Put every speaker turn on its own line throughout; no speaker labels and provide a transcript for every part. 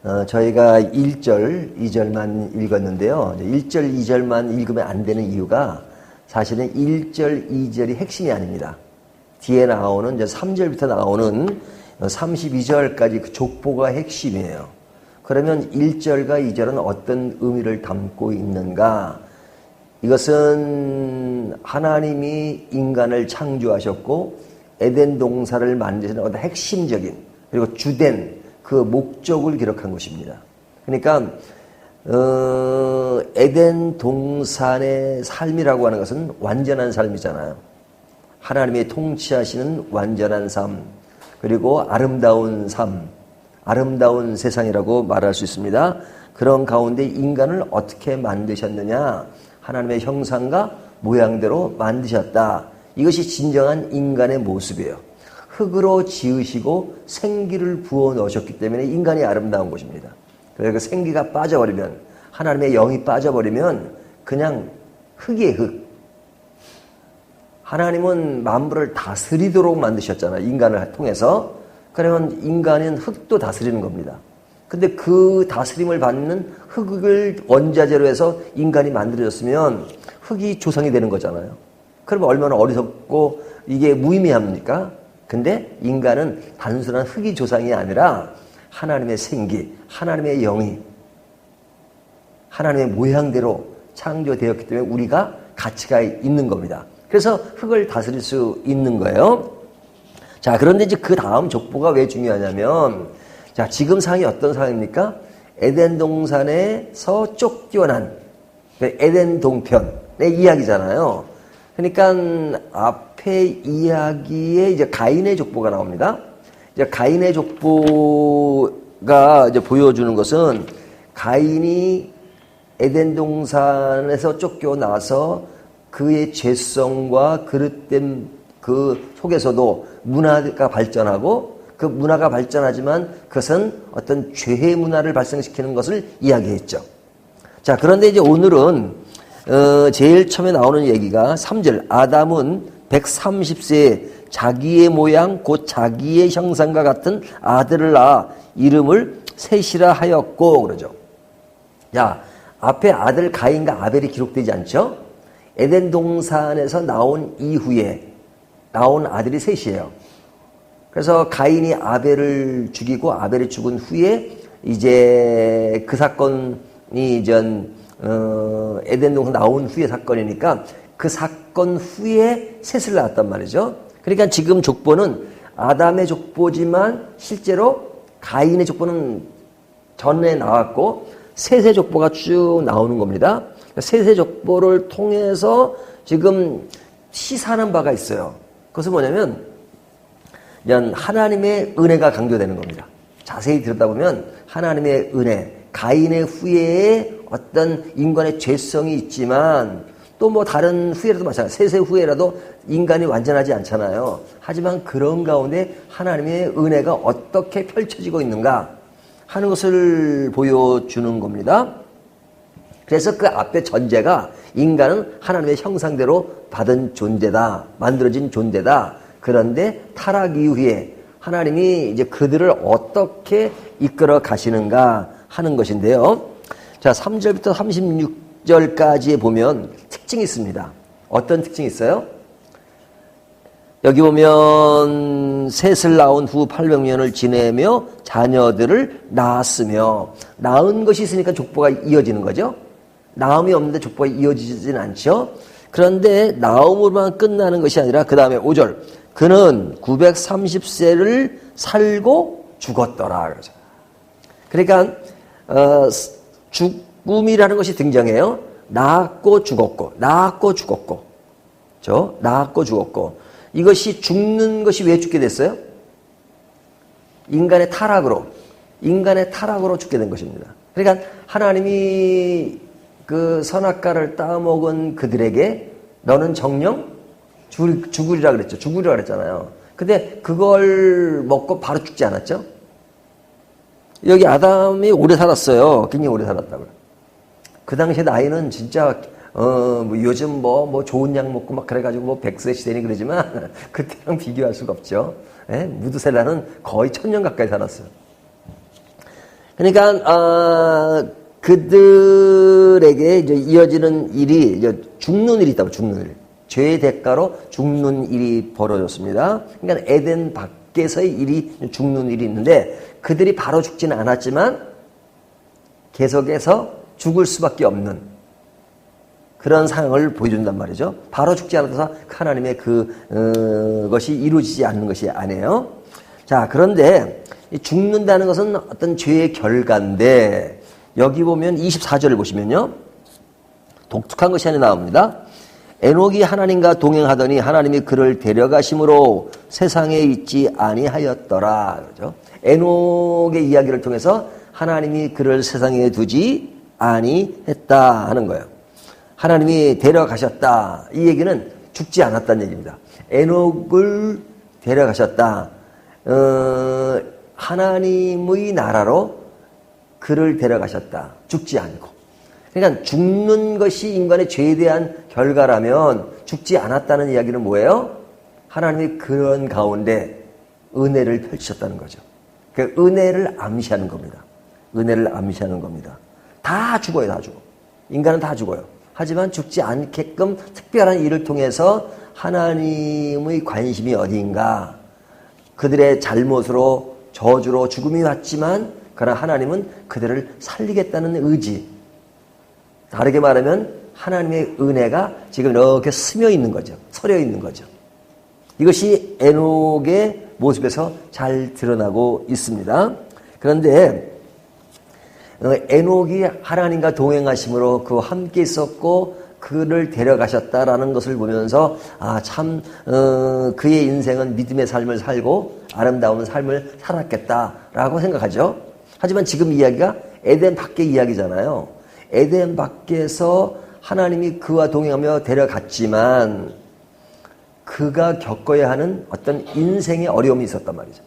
저희가 1절, 2절만 읽었는데요. 1절, 2절만 읽으면 안 되는 이유가 사실은 1절, 2절이 핵심이 아닙니다. 뒤에 나오는 이제 3절부터 나오는 32절까지 그 족보가 핵심이에요. 그러면 1절과 2절은 어떤 의미를 담고 있는가? 이것은 하나님이 인간을 창조하셨고 에덴 동산을 만드시는 어떤 핵심적인 그리고 주된 그 목적을 기록한 것입니다. 그러니까 에덴 동산의 삶이라고 하는 것은 완전한 삶이잖아요. 하나님이 통치하시는 완전한 삶, 그리고 아름다운 삶, 아름다운 세상이라고 말할 수 있습니다. 그런 가운데 인간을 어떻게 만드셨느냐? 하나님의 형상과 모양대로 만드셨다. 이것이 진정한 인간의 모습이에요. 흙으로 지으시고 생기를 부어 넣으셨기 때문에 인간이 아름다운 것입니다. 그래서 그 생기가 빠져버리면, 하나님의 영이 빠져버리면 그냥 흙이에요, 흙. 하나님은 만물을 다스리도록 만드셨잖아요, 인간을 통해서. 그러면 인간은 흙도 다스리는 겁니다. 근데 그 다스림을 받는 흙을 원자재로 해서 인간이 만들어졌으면 흙이 조상이 되는 거잖아요. 그러면 얼마나 어리석고 이게 무의미합니까? 근데 인간은 단순한 흙이 조상이 아니라 하나님의 생기, 하나님의 영이 하나님의 모양대로 창조되었기 때문에 우리가 가치가 있는 겁니다. 그래서 흙을 다스릴 수 있는 거예요. 자, 그런데 이제 그 다음 족보가 왜 중요하냐면, 자, 지금 상황이 어떤 상황입니까? 에덴 동산에서 쫓겨난 에덴 동편의 이야기잖아요. 그러니까 앞에 이야기에 이제 가인의 족보가 나옵니다. 이제 가인의 족보가 이제 보여주는 것은 가인이 에덴 동산에서 쫓겨나서 그의 죄성과 그릇된 그 속에서도 문화가 발전하고 그 문화가 발전하지만 그것은 어떤 죄의 문화를 발생시키는 것을 이야기했죠. 자, 그런데 이제 오늘은 제일 처음에 나오는 얘기가 3절. 아담은 130세에 자기의 모양 곧 자기의 형상과 같은 아들을 낳아 이름을 셋이라 하였고 그러죠. 자, 앞에 아들 가인과 아벨이 기록되지 않죠? 에덴 동산에서 나온 이후에 나온 아들이 셋이에요. 그래서 가인이 아벨을 죽이고 아벨이 죽은 후에 이제 그 사건이 에덴 동산 나온 후의 사건이니까 그 사건 후에 셋을 낳았단 말이죠. 그러니까 지금 족보는 아담의 족보지만 실제로 가인의 족보는 전에 나왔고 셋의 족보가 쭉 나오는 겁니다. 셋의 족보를 통해서 지금 시사하는 바가 있어요. 그것은 뭐냐면 하나님의 은혜가 강조되는 겁니다. 자세히 들여다보면 하나님의 은혜, 가인의 후예에 어떤 인간의 죄성이 있지만 또 뭐 다른 후예라도 마찬가지예요. 셋의 후예라도 인간이 완전하지 않잖아요. 하지만 그런 가운데 하나님의 은혜가 어떻게 펼쳐지고 있는가 하는 것을 보여주는 겁니다. 그래서 그 앞에 전제가 인간은 하나님의 형상대로 받은 존재다, 만들어진 존재다. 그런데 타락 이후에 하나님이 이제 그들을 어떻게 이끌어 가시는가 하는 것인데요. 자, 3절부터 36절까지에 보면 특징이 있습니다. 어떤 특징이 있어요? 여기 보면 셋을 낳은 후 800년을 지내며 자녀들을 낳았으며, 낳은 것이 있으니까 족보가 이어지는 거죠. 낳음이 없는데 족보가 이어지진 않죠. 그런데 낳음으로만 끝나는 것이 아니라 그 다음에 5절 그는 930세를 살고 죽었더라. 그러죠. 그러니까 죽음이라는 것이 등장해요. 낳았고 죽었고, 낳았고 죽었고, 낳았고 죽었고. 이것이 죽는 것이 왜 죽게 됐어요? 인간의 타락으로 죽게 된 것입니다. 그러니까 하나님이 그 선악과를 따먹은 그들에게 너는 정령 죽으리라 그랬죠. 죽으리라 그랬잖아요. 근데 그걸 먹고 바로 죽지 않았죠? 여기 아담이 오래 살았어요. 굉장히 오래 살았다고요. 그 당시에 나이는 진짜 뭐 요즘 뭐 좋은 약 먹고 막 그래가지고 뭐 100세 시대니 그러지만 그때랑 비교할 수가 없죠. 예? 무드셀라는 거의 1000년 가까이 살았어요. 그러니까 그들에게 이제 이어지는 일이 이제 죽는 일이 있다고. 죽는 일. 죄의 대가로 죽는 일이 벌어졌습니다. 그러니까 에덴 밖에서의 일이 죽는 일이 있는데 그들이 바로 죽지는 않았지만 계속해서 죽을 수밖에 없는 그런 상황을 보여준단 말이죠. 바로 죽지 않아서 하나님의 그것이 이루어지지 않는 것이 아니에요. 자, 그런데 죽는다는 것은 어떤 죄의 결과인데 여기 보면 24절을 보시면요. 독특한 것이 하나 나옵니다. 에녹이 하나님과 동행하더니 하나님이 그를 데려가심으로 세상에 있지 아니하였더라. 그렇죠? 에녹의 이야기를 통해서 하나님이 그를 세상에 두지 아니했다 하는 거예요. 하나님이 데려가셨다. 이 얘기는 죽지 않았다는 얘기입니다. 에녹을 데려가셨다. 하나님의 나라로 그를 데려가셨다. 죽지 않고. 그러니까 죽는 것이 인간의 죄에 대한 결과라면 죽지 않았다는 이야기는 뭐예요? 하나님이 그런 가운데 은혜를 펼치셨다는 거죠. 그 은혜를 암시하는 겁니다. 은혜를 암시하는 겁니다. 다 죽어요, 다 죽어. 인간은 다 죽어요. 하지만 죽지 않게끔 특별한 일을 통해서 하나님의 관심이 어디인가? 그들의 잘못으로 저주로 죽음이 왔지만 그러나 하나님은 그들을 살리겠다는 의지. 다르게 말하면 하나님의 은혜가 지금 이렇게 스며 있는 거죠. 서려 있는 거죠. 이것이 에녹의 모습에서 잘 드러나고 있습니다. 그런데 에녹이 하나님과 동행하심으로 그와 함께 있었고 그를 데려가셨다라는 것을 보면서 참 그의 인생은 믿음의 삶을 살고 아름다운 삶을 살았겠다라고 생각하죠. 하지만 지금 이야기가 에덴 밖의 이야기잖아요. 에덴 밖에서 하나님이 그와 동행하며 데려갔지만 그가 겪어야 하는 어떤 인생의 어려움이 있었단 말이죠.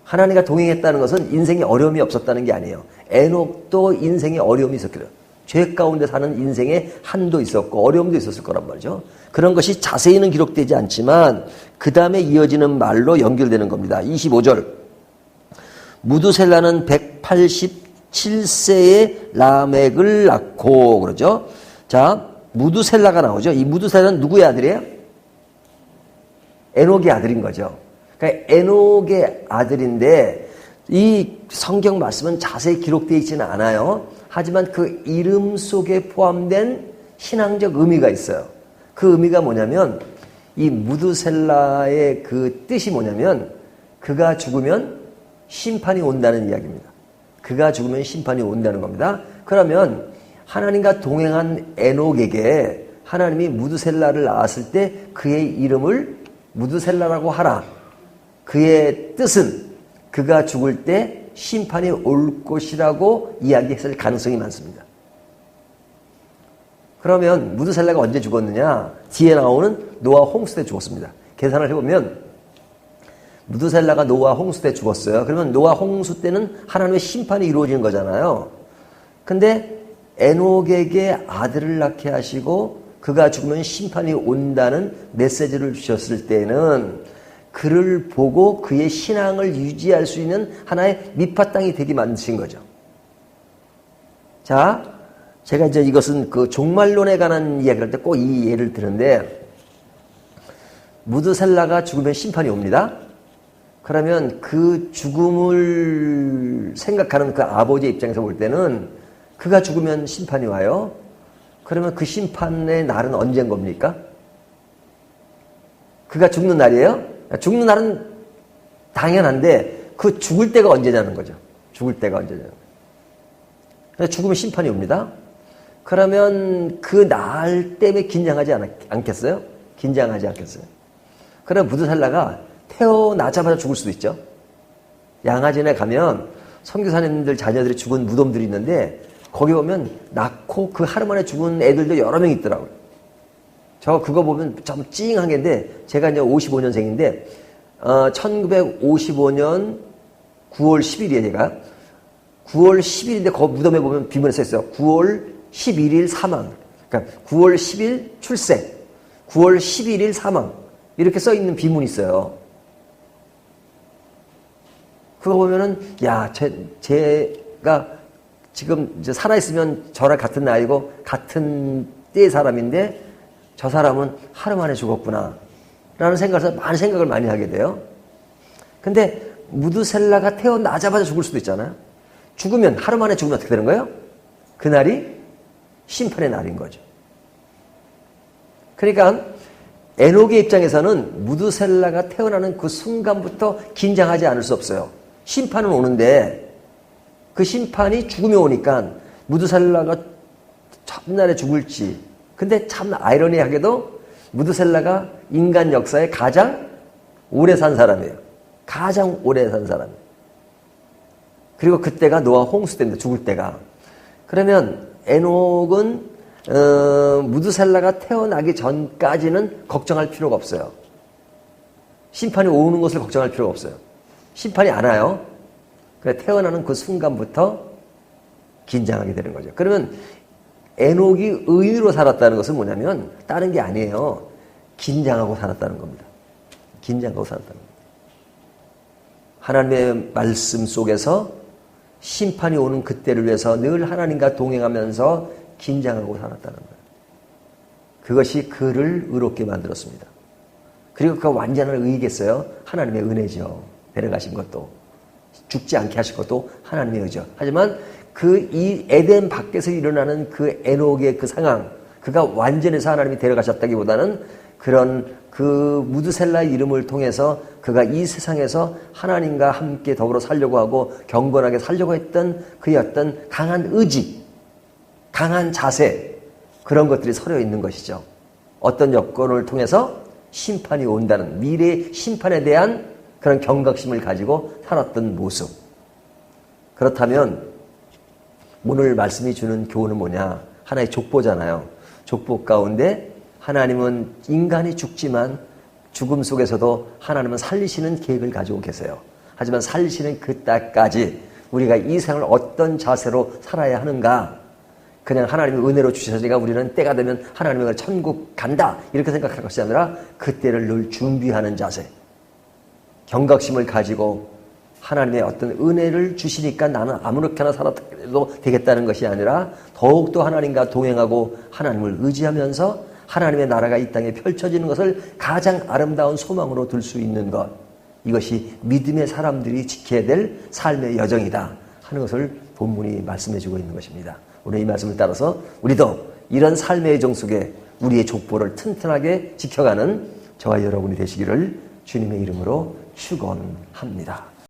하나님과 동행했다는 것은 인생에 어려움이 없었다는 게 아니에요. 에녹도 인생에 어려움이 있었거든요. 죄 가운데 사는 인생에 한도 있었고 어려움도 있었을 거란 말이죠. 그런 것이 자세히는 기록되지 않지만 그 다음에 이어지는 말로 연결되는 겁니다. 25절. 무두셀라는 187세에 라멕을 낳고 그러죠. 자, 무두셀라가 나오죠. 이 무두셀라는 누구의 아들이에요? 에녹의 아들인 거죠. 그러니까 에녹의 아들인데 이 성경 말씀은 자세히 기록되어 있지는 않아요. 하지만 그 이름 속에 포함된 신앙적 의미가 있어요. 그 의미가 뭐냐면 이 무두셀라의 그 뜻이 뭐냐면 그가 죽으면 심판이 온다는 이야기입니다. 그가 죽으면 심판이 온다는 겁니다. 그러면 하나님과 동행한 에녹에게 하나님이 무두셀라를 낳았을 때 그의 이름을 무두셀라라고 하라. 그의 뜻은 그가 죽을 때 심판이 올 것이라고 이야기했을 가능성이 많습니다. 그러면 무두셀라가 언제 죽었느냐? 뒤에 나오는 노아 홍수 때 죽었습니다. 계산을 해보면 무두셀라가 노아 홍수 때 죽었어요. 그러면 노아 홍수 때는 하나님의 심판이 이루어지는 거잖아요. 근데 에녹에게 아들을 낳게 하시고 그가 죽으면 심판이 온다는 메시지를 주셨을 때는 그를 보고 그의 신앙을 유지할 수 있는 하나의 밑바탕이 되게 만드신 거죠. 자, 제가 이제 이것은 그 종말론에 관한 이야기를 할 때 꼭 이 예를 드는데 무두셀라가 죽으면 심판이 옵니다. 그러면 그 죽음을 생각하는 그 아버지의 입장에서 볼 때는 그가 죽으면 심판이 와요. 그러면 그 심판의 날은 언제인 겁니까? 그가 죽는 날이에요? 죽는 날은 당연한데 그 죽을 때가 언제냐는 거죠. 죽을 때가 언제냐는 거죠. 죽으면 심판이 옵니다. 그러면 그 날 때문에 긴장하지 않겠어요? 긴장하지 않겠어요? 그럼 무두셀라가 태어나자마자 죽을 수도 있죠. 양화진에 가면 선교사님들 자녀들이 죽은 무덤들이 있는데 거기 보면 낳고 그 하루 만에 죽은 애들도 여러 명 있더라고요. 저 그거 보면 좀 찡한 게인데 제가 이제 55년생인데 1955년 9월 10일이에요 제가. 9월 10일인데 그 무덤에 보면 비문에 써 있어요. 9월 11일 사망. 그러니까 9월 10일 출생, 9월 11일 사망 이렇게 써 있는 비문이 있어요. 그거 보면은, 야, 제가 지금 이제 살아있으면 저랑 같은 나이고, 같은 때의 사람인데, 저 사람은 하루 만에 죽었구나. 라는 생각에서 많은 생각을 많이 하게 돼요. 근데, 무드셀라가 태어나자마자 죽을 수도 있잖아요. 죽으면, 하루 만에 죽으면 어떻게 되는 거예요? 그날이 심판의 날인 거죠. 그러니까, 에녹의 입장에서는 무드셀라가 태어나는 그 순간부터 긴장하지 않을 수 없어요. 심판은 오는데 그 심판이 죽음이 오니까 무드셀라가 첫날에 죽을지. 근데 참 아이러니하게도 무드셀라가 인간 역사에 가장 오래 산 사람이에요. 가장 오래 산 사람이에요. 그리고 그때가 노아 홍수 때입니다. 죽을 때가. 그러면 에녹은 무드셀라가 태어나기 전까지는 걱정할 필요가 없어요. 심판이 오는 것을 걱정할 필요가 없어요. 심판이 안 와요. 그래 태어나는 그 순간부터 긴장하게 되는 거죠. 그러면 에녹이 의인으로 살았다는 것은 뭐냐면 다른 게 아니에요. 긴장하고 살았다는 겁니다. 긴장하고 살았다는 겁니다. 하나님의 말씀 속에서 심판이 오는 그때를 위해서 늘 하나님과 동행하면서 긴장하고 살았다는 거예요. 그것이 그를 의롭게 만들었습니다. 그리고 그 완전한 의이겠어요? 하나님의 은혜죠. 데려가신 것도. 죽지 않게 하실 것도 하나님의 의죠. 하지만 이 에덴 밖에서 일어나는 그 에녹의 그 상황, 그가 완전해서 하나님이 데려가셨다기보다는 그런 그 무드셀라의 이름을 통해서 그가 이 세상에서 하나님과 함께 더불어 살려고 하고 경건하게 살려고 했던 그의 어떤 강한 의지, 강한 자세, 그런 것들이 서려 있는 것이죠. 어떤 여건을 통해서 심판이 온다는 미래의 심판에 대한 그런 경각심을 가지고 살았던 모습. 그렇다면 오늘 말씀이 주는 교훈은 뭐냐? 하나의 족보잖아요. 족보 가운데 하나님은 인간이 죽지만 죽음 속에서도 하나님은 살리시는 계획을 가지고 계세요. 하지만 살리시는 그때까지 우리가 이 생을 어떤 자세로 살아야 하는가? 그냥 하나님의 은혜로 주셔서니까 우리는 때가 되면 하나님의 천국 간다 이렇게 생각할 것이 아니라 그때를 늘 준비하는 자세, 경각심을 가지고 하나님의 어떤 은혜를 주시니까 나는 아무렇게나 살아도 되겠다는 것이 아니라 더욱더 하나님과 동행하고 하나님을 의지하면서 하나님의 나라가 이 땅에 펼쳐지는 것을 가장 아름다운 소망으로 들 수 있는 것, 이것이 믿음의 사람들이 지켜야 될 삶의 여정이다 하는 것을 본문이 말씀해주고 있는 것입니다. 오늘 이 말씀을 따라서 우리도 이런 삶의 여정 속에 우리의 족보를 튼튼하게 지켜가는 저와 여러분이 되시기를 주님의 이름으로 축원합니다.